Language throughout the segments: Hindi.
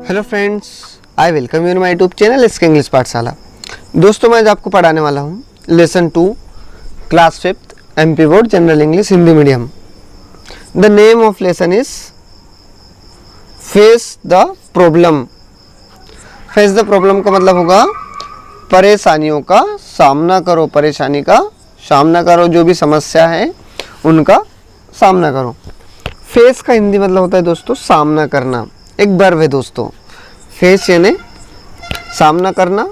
Hello friends, I welcome you in my YouTube channel इसके इंग्लिश पाठशाला। दोस्तों, मैं आज आपको पढ़ाने वाला हूँ lesson 2 class 5th MP board general English Hindi medium. The name of lesson is face the problem. Face the problem का मतलब होगा परेशानियों का सामना करो, परेशानी का सामना करो, जो भी समस्या है उनका सामना करो। फेस का हिंदी मतलब होता है दोस्तों सामना करना, एक वर्ब है दोस्तों। फेस यानी सामना करना,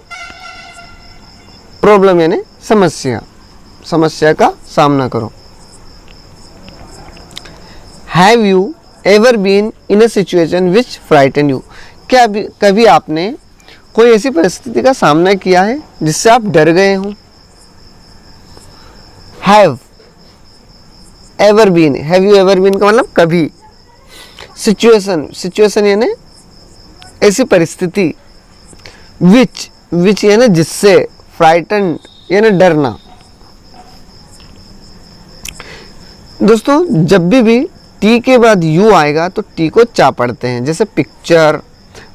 प्रॉब्लम यानी समस्या, समस्या का सामना करो। Have you ever been in a situation which frighten you? क्या कभी आपने कोई ऐसी परिस्थिति का सामना किया है जिससे आप डर गए हों? Have ever been, have you ever been का मतलब कभी। सिचुएशन, सिचुएशन यानी ऐसी परिस्थिति। विच यानी जिससे, फ्राइटन यानी डरना। दोस्तों, जब भी टी के बाद यू आएगा तो टी को चा पढ़ते हैं, जैसे पिक्चर,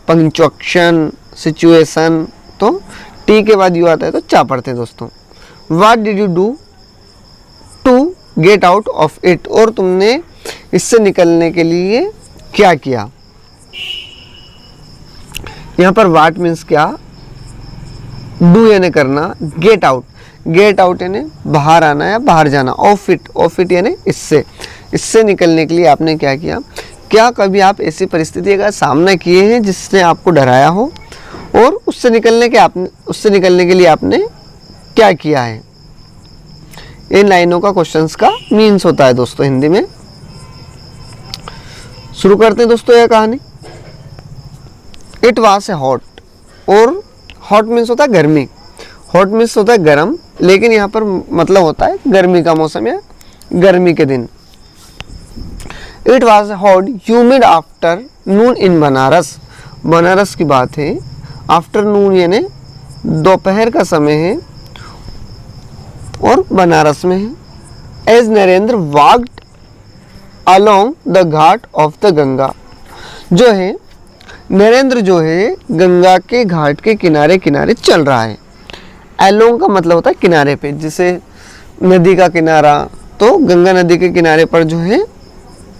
पंक्चुएशन, सिचुएशन, तो टी के बाद यू आता है तो चा पढ़ते हैं दोस्तों। What did you do to get out of it? और तुमने इससे निकलने के लिए क्या किया? यहाँ पर वाट मीन्स क्या, डू यानी करना, गेट आउट, गेट आउट यानी बाहर आना या बाहर जाना, ऑफ इट यानी इससे निकलने के लिए आपने क्या किया? क्या कभी आप ऐसी परिस्थिति का सामना किए हैं जिसने आपको डराया हो और उससे निकलने के लिए आपने क्या किया है? इन लाइनों का क्वेश्चंस का मीन्स होता है दोस्तों हिंदी में। शुरू करते हैं दोस्तों यह कहानी। इट वाज ए हॉट, और हॉट मीन्स होता है गर्मी, हॉट मीन्स होता है गर्म, लेकिन यहाँ पर मतलब होता है गर्मी का मौसम या गर्मी के दिन। It was a hot humid afternoon in Banaras, Banaras की बात है। आफ्टरनून यानी दोपहर का समय है और बनारस में है। As Narendra walked along the ghat of the Ganga, जो है नरेंद्र जो है गंगा के घाट के किनारे किनारे चल रहा है। अलोंग का मतलब होता है किनारे पे, जैसे नदी का किनारा, तो गंगा नदी के किनारे पर जो है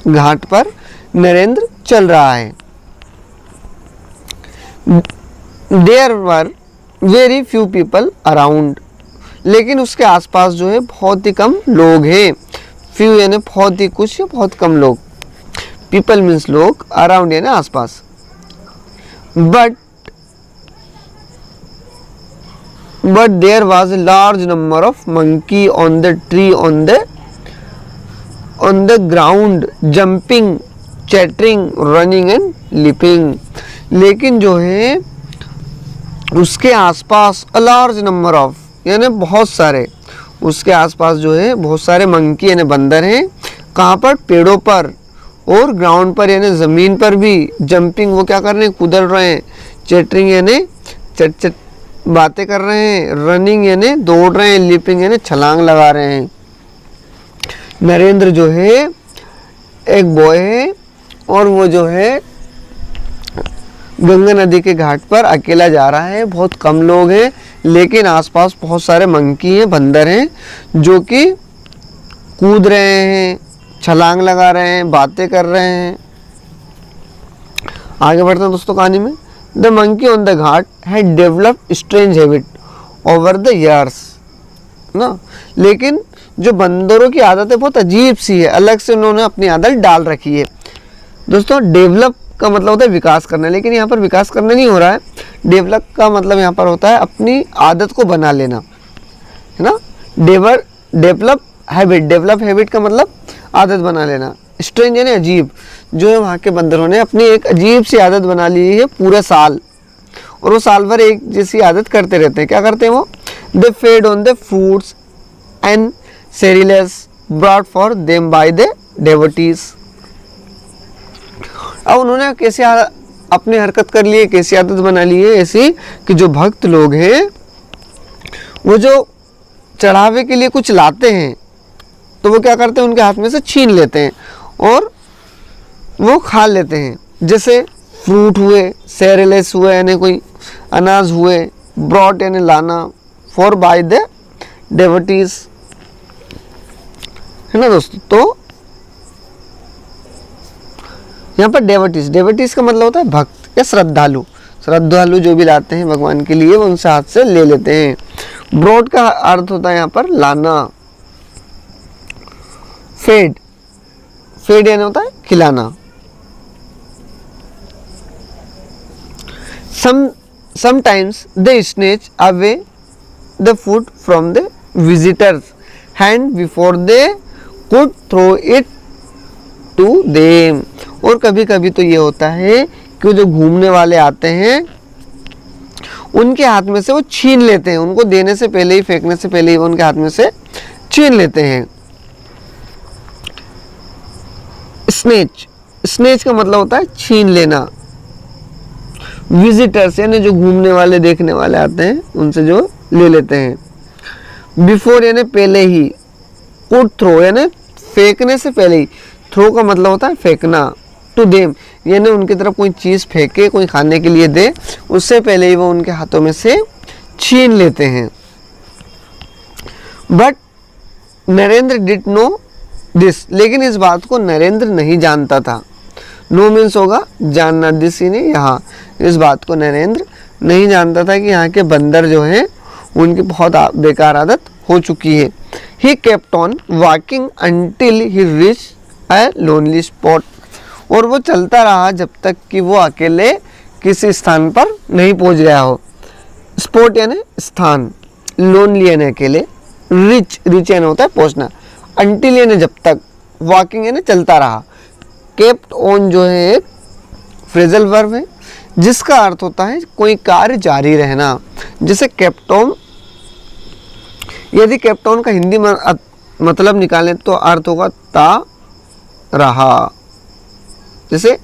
घाट पर नरेंद्र चल रहा है। There were very few people around, लेकिन उसके आसपास जो है बहुत ही कम लोग हैं। फ्यू यानी बहुत ही कुछ या बहुत कम लोग, पीपल मीन्स लोग, अराउंड यानी आसपास। But there was a large number of monkey on the tree on the ground, jumping, chattering, running and leaping. लेकिन जो है उसके आसपास अ लार्ज नंबर ऑफ यानी बहुत सारे, उसके आसपास जो है बहुत सारे मंकी यानी बंदर हैं। कहाँ पर? पेड़ों पर, और ग्राउंड पर यानी ज़मीन पर भी। जंपिंग वो क्या कर रहे हैं? कूदल रहे हैं। चैटरिंग यानी चट बातें कर रहे हैं। रनिंग यानी दौड़ रहे हैं। लिपिंग यानी छलांग लगा रहे हैं। नरेंद्र जो है एक बॉय है और वो जो है गंगा नदी के घाट पर अकेला जा रहा है। बहुत कम लोग हैं, लेकिन आसपास बहुत सारे मंकी हैं, बंदर हैं, जो कि कूद रहे हैं, छलांग लगा रहे हैं, बातें कर रहे हैं। आगे बढ़ते हैं दोस्तों कहानी में। The monkey on the Ghat had developed strange habit over the years ना, लेकिन जो बंदरों की आदत है बहुत अजीब सी है, अलग से उन्होंने अपनी आदत डाल रखी है। दोस्तों, डेवलप का मतलब होता है विकास करना, लेकिन यहाँ पर विकास करना नहीं हो रहा है। डेवलप का मतलब यहाँ पर होता है अपनी आदत को बना लेना, है ना। डेवलप हैबिट का मतलब आदत बना लेना। स्ट्रेंज यानी अजीब, जो है वहाँ के बंदरों ने अपनी एक अजीब सी आदत बना ली है पूरे साल, और वो साल भर एक जैसी आदत करते रहते हैं। क्या करते हैं वो? They fed on the fruits and cereals brought for them by the devotees। अब उन्होंने कैसे अपनी हरकत कर ली है, कैसी आदत बना ली है ऐसी कि जो भक्त लोग हैं वो जो चढ़ावे के लिए कुछ लाते हैं तो वो क्या करते हैं? उनके हाथ में से छीन लेते हैं और वो खा लेते हैं। जैसे फ्रूट हुए, सेरेलेस हुए यानी कोई अनाज हुए, ब्रॉट यानी लाना, फॉर बाय द डेवोटीज, है ना दोस्तों। तो यहाँ पर डेवोटीज, डेवोटीज का मतलब होता है भक्त या श्रद्धालु, श्रद्धालु जो भी लाते हैं भगवान के लिए वो उनसे हाथ से ले लेते हैं। ब्रॉड का अर्थ होता है यहाँ पर लाना। फेड, फेड यानी होता है खिलाना। Sometimes they snatch away the food from the visitors' hand before they could throw it to them। और कभी कभी तो ये होता है कि जो घूमने वाले आते हैं उनके हाथ में से वो छीन लेते हैं, उनको देने से पहले ही, फेंकने से पहले ही वो उनके हाथ में से छीन लेते हैं। स्नेच, स्नेच का मतलब होता है छीन लेना। विजिटर्स यानी जो घूमने वाले, देखने वाले आते हैं उनसे जो ले लेते हैं। बिफोर यानी पहले ही, कुड थ्रो यानी फेंकने से पहले ही, थ्रो का मतलब होता है फेंकना। टू देम यानी उनकी तरफ कोई चीज़ फेंके, कोई खाने के लिए दे, उससे पहले ही वो उनके हाथों में से छीन लेते हैं। But Narendra did no this, लेकिन इस बात को नरेंद्र नहीं जानता था। नो मीन्स होगा जानना, दिस ही नहीं यहाँ, इस बात को नरेंद्र नहीं जानता था कि यहाँ के बंदर जो हैं उनकी बहुत बेकार आदत हो चुकी है। He kept on walking until he reach a lonely spot, और वो चलता रहा जब तक कि वो अकेले किसी स्थान पर नहीं पहुंच गया हो। स्पॉट यानी स्थान, लोनली यानी अकेले, रिच, रिच यानी होता है पहुंचना, अंटिल यानी जब तक, वॉकिंग यानी चलता रहा। केप्ट ऑन जो है एक फ्रेजल वर्ब है जिसका अर्थ होता है कोई कार्य जारी रहना। जैसे केप्ट ऑन, यदि केप्ट ऑन का हिंदी मतलब निकालें तो अर्थ होगा ता रहा। जैसे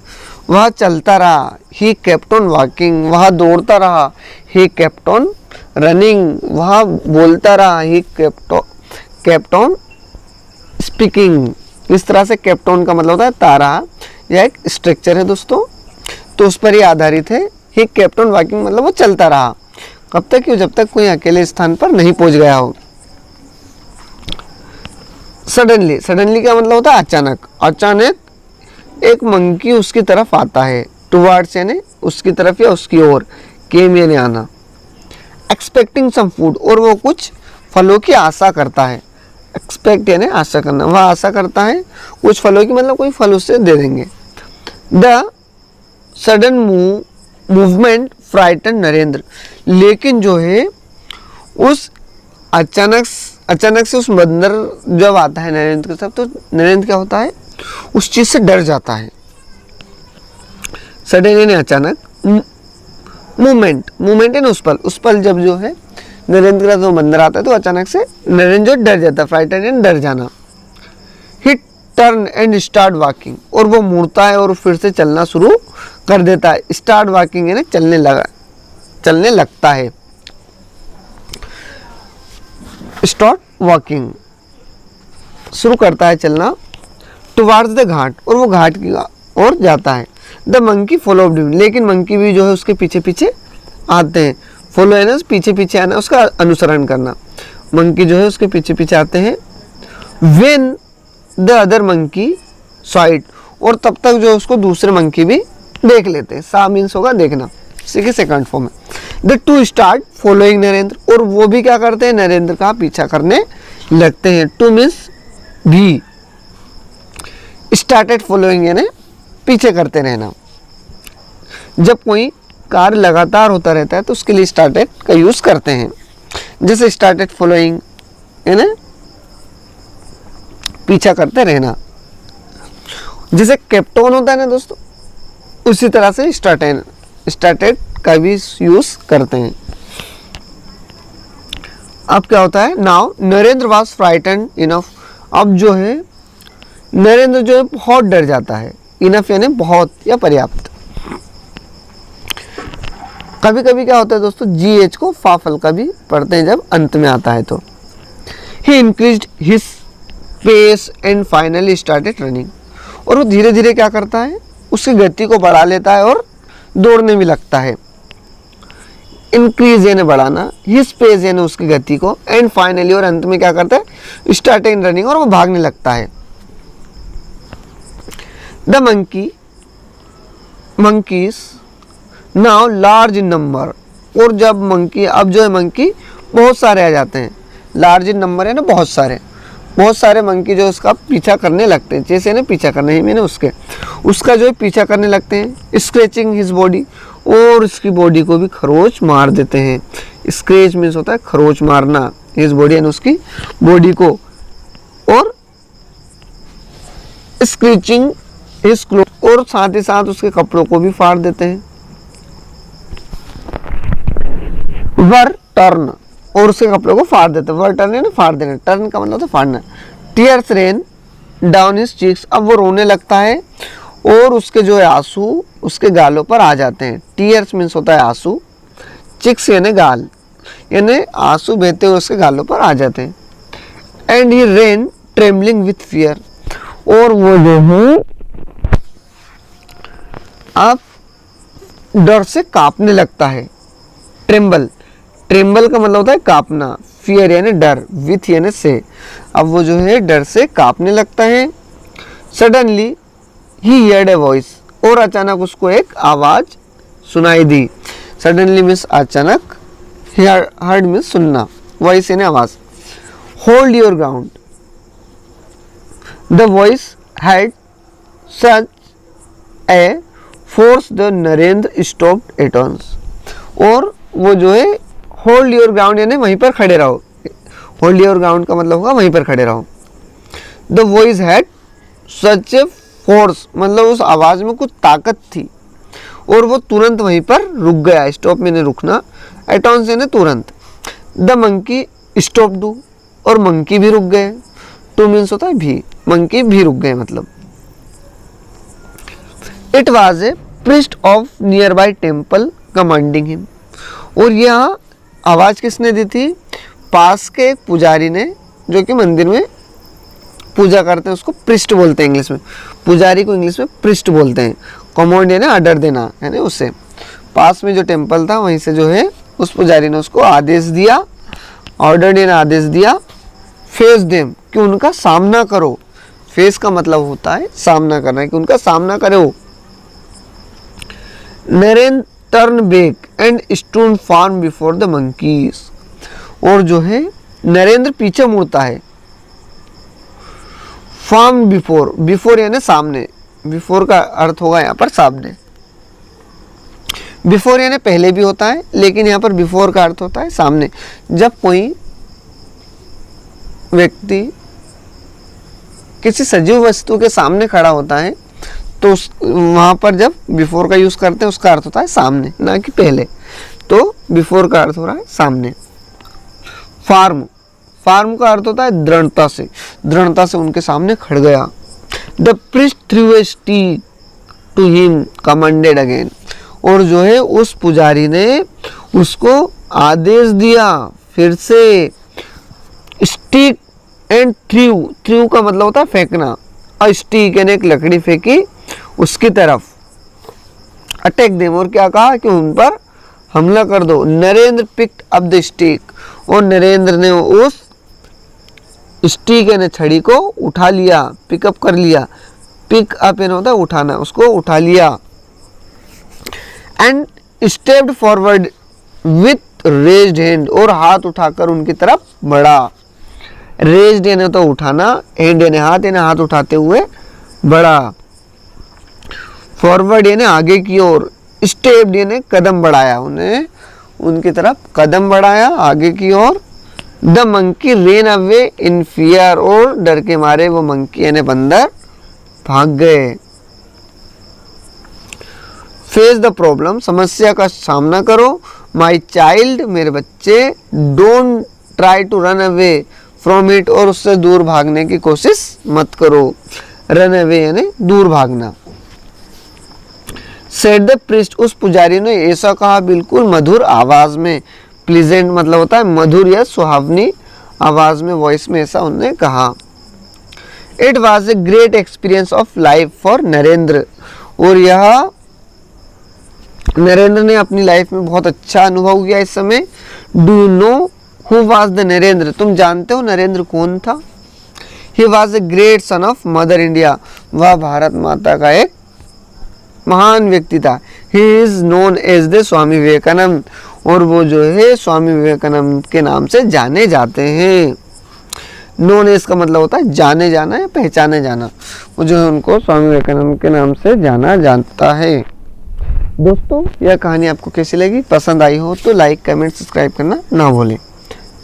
वह चलता रहा, ही केप्ट ऑन वॉकिंग, वह दौड़ता रहा, ही केप्ट ऑन रनिंग, वह बोलता रहा, ही केप्ट ऑन स्पीकिंग। इस तरह से केप्ट ऑन का मतलब होता है तारा, यह एक स्ट्रक्चर है दोस्तों, तो उस पर ही आधारित है। ही केप्ट ऑन वॉकिंग मतलब वो चलता रहा, कब तक कि जब तक कोई अकेले स्थान पर नहीं पहुंच गया हो। सडनली, सडनली का मतलब होता है अचानक, अचानक एक मंकी उसकी तरफ आता है। टुवर्ड्स यानी उसकी तरफ या उसकी ओर, केम यानी आना। एक्सपेक्टिंग सम फूड, और वो कुछ फलों की आशा करता है। एक्सपेक्ट यानी आशा करना, वह आशा करता है कुछ फलों की, मतलब कोई फल उससे दे देंगे। The sudden movement frighten Narendra, लेकिन जो है उस अचानक से उस बंदर जब आता है नरेंद्र के साथ, तो नरेंद्र क्या होता है उस चीज से डर जाता है। सडन यानी अचानक, मूवमेंट, मूवमेंट है ना उस पल जब जो है नरेंद्र का जो बंदर आता है तो अचानक से नरेंद्र जो डर जाता है, फ्राइटन यानी डर जाना। ही टर्न एंड स्टार्ट वॉकिंग, और वो मुड़ता है और फिर से चलना शुरू कर देता है। स्टार्ट वॉकिंग यानी चलने लगता है। स्टार्ट वॉकिंग शुरू करता है चलना। टुवार्ड्स द घाट, और वो घाट की ओर जाता है। द मंकी फॉलोड हिम, लेकिन मंकी भी जो है उसके पीछे पीछे आते हैं। फॉलो है ना पीछे पीछे आना, उसका अनुसरण करना। मंकी जो है उसके पीछे पीछे आते हैं। When the other monkey saw it, और तब तक जो उसको दूसरे मंकी भी देख लेते हैं। सा मीन्स होगा देखना, इसी सेकंड फॉर्म है। The two start following Narendra, और वो भी क्या करते हैं नरेंद्र का पीछा करने लगते हैं। टू मीन्स भी, स्टार्टेड फॉलोइंग यानी पीछे करते रहना। जब कोई कार्य लगातार होता रहता है तो उसके लिए स्टार्टेड का यूज करते हैं। जैसे स्टार्टेड फॉलोइंग यानी पीछा करते रहना। जैसे केप्ट ऑन होता है ना दोस्तों, उसी तरह से स्टार्टेड का भी यूज करते हैं। अब क्या होता है, now Narendra was frighten enough, अब जो है नरेंद्र जो है बहुत डर जाता है। इनफ यानी बहुत या पर्याप्त। कभी कभी क्या होता है दोस्तों, GH को फाफल का भी पढ़ते हैं जब अंत में आता है तो। He increased his pace and finally started running, और वो धीरे धीरे क्या करता है उसकी गति को बढ़ा लेता है और दौड़ने भी लगता है। इंक्रीज यानी बढ़ाना, हिज पेस यानी उसकी गति को, एंड फाइनली और अंत में क्या करता है, स्टार्ट इन रनिंग और वो भागने लगता है। The monkeys now large in number, और जब मंकी, अब जो है मंकी बहुत सारे आ जाते हैं, लार्ज इन नंबर है ना, बहुत सारे मंकी जो उसका पीछा करने लगते हैं, जैसे ना पीछा करने ही मैंने उसका जो है पीछा करने लगते हैं। स्क्रैचिंग हिज बॉडी, और उसकी बॉडी को भी खरोच मार देते हैं। स्क्रैच मीन्स होता है खरोच मारना, हिज बॉडी यानी उसकी बॉडी को, और स्क्रैचिंग हिज क्लोथ, और साथ ही साथ उसके कपड़ों को भी फाड़ देते हैं। वर टर्न, और उसके कपड़ों को फाड़ देते हैं। वर टर्न है ना फाड़ देना, टर्न का मतलब होता है फाड़ना। Tears rain down his cheeks, अब वो रोने लगता है और उसके जो है आंसू उसके गालों पर आ जाते हैं। टीयर्स मीन्स होता है आंसू, चिक्स यानी गाल, यानी आंसू बहते हुए उसके गालों पर आ जाते हैं। And he rain trembling with fear, और वो जो है अब डर से कांपने लगता है। ट्रेम्बल का मतलब होता है कांपना, फियर यानी डर, विथ यानी से, अब वो जो है डर से कांपने लगता है। Suddenly he heard a voice, और अचानक उसको एक आवाज सुनाई दी। सडनली मीन्स अचानक, हर्ड मीन्स सुनना, वॉइस यानी आवाज। Hold your ground, the voice had such a force the Narendra stopped at once, और वो जो है होल्ड योर ग्राउंड यानी वहीं पर खड़े रहो। होल्ड योर ग्राउंड का मतलब होगा वहीं पर खड़े रहो। The voice had such a force, मतलब उस आवाज में कुछ ताकत थी, और वो तुरंत वहीं पर रुक गया। स्टॉप मैंने रुकना, एटॉन्स यानी तुरंत। द मंकी स्टॉप डू, और मंकी भी रुक गए। टू मीन्स होता है भी, मंकी भी रुक गए मतलब। It was a priest of near by temple commanding him, और यह आवाज किसने दी थी, पास के एक पुजारी ने, जो कि मंदिर में पूजा करते हैं, उसको प्रिस्ट बोलते हैं इंग्लिश में, पुजारी को इंग्लिश में प्रिस्ट बोलते हैं। कमांड यानी ऑर्डर देना है ना, उससे पास में जो टेम्पल था वहीं से जो है उस पुजारी ने उसको आदेश दिया, ऑर्डर देना आदेश दिया। फेस देम, कि उनका सामना करो। फेस का मतलब होता है सामना करना, कि उनका सामना करो। Narendra turn back and stood firm before the monkeys, और जो है नरेंद्र पीछे मुड़ता है। फार्म बिफोर, बिफोर यानी सामने, बिफोर का अर्थ होगा यहाँ पर सामने। बिफोर यानी पहले भी होता है, लेकिन यहाँ पर बिफोर का अर्थ होता है सामने। जब कोई व्यक्ति किसी सजीव वस्तु के सामने खड़ा होता है तो वहां पर जब बिफोर का यूज करते हैं उसका अर्थ होता है सामने, ना कि पहले। तो बिफोर का अर्थ हो रहा है सामने। फार्म, फार्म का अर्थ होता है दृढ़ता से, दृढ़ता से उनके सामने खड़ गया। The priest threw a stick to him commanded again, और जो है उस पुजारी ने उसको आदेश दिया फिर से। स्टिक एंड थ्रू, थ्रू का मतलब होता है फेंकना, और स्टिक यानी एक लकड़ी फेंकी उसकी तरफ। अटैक देम, और क्या कहा कि उन पर हमला कर दो। Narendra picked up the stick, और नरेंद्र ने उस स्टिक यानी छड़ी को उठा लिया, पिकअप कर लिया। पिक अप यानी होता है उठाना, उसको उठा लिया। And stepped forward with raised hand, और हाथ उठाकर उनकी तरफ बढ़ा। रेज्ड यानी तो उठाना, हैंड यानी हाथ उठाते हुए बढ़ा। फॉरवर्ड यानी आगे की ओर, स्टेप्ड यानी कदम बढ़ाया, उन्हें उनकी तरफ कदम बढ़ाया आगे की ओर। The monkey ran away in fear, और डर के मारे वो मंकी यानी बंदर भाग गए। फेस द प्रॉब्लम, समस्या का सामना करो। माई चाइल्ड, मेरे बच्चे। Don't try to run away from it, और उससे दूर भागने की कोशिश मत करो। रन अवे यानी दूर भागना। सेड द प्रिस्ट, उस पुजारी ने ऐसा कहा बिल्कुल मधुर आवाज में। प्लीजेंट मतलब होता है मधुर या सुहावनी आवाज में, वॉइस में ऐसा उन्होंने कहा। It was a great experience of life for Narendra, और यह नरेंद्र ने अपनी लाइफ में बहुत अच्छा अनुभव किया इस समय। Do you know who was the Narendra? तुम जानते हो नरेंद्र कौन था? He was a great son of mother India. वह भारत माता का एक महान व्यक्ति था। He is known as the Swami Vivekananda, और वो जो है स्वामी विवेकानंद के नाम से जाने जाते हैं। नोन एज का मतलब होता है जाने जाना या पहचाने जाना। वो जो है उनको स्वामी विवेकानंद के नाम से जाना जाता है। दोस्तों, यह कहानी आपको कैसी लगी? पसंद आई हो तो लाइक, कमेंट, सब्सक्राइब करना ना भूलें।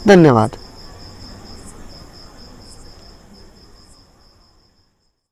धन्यवाद।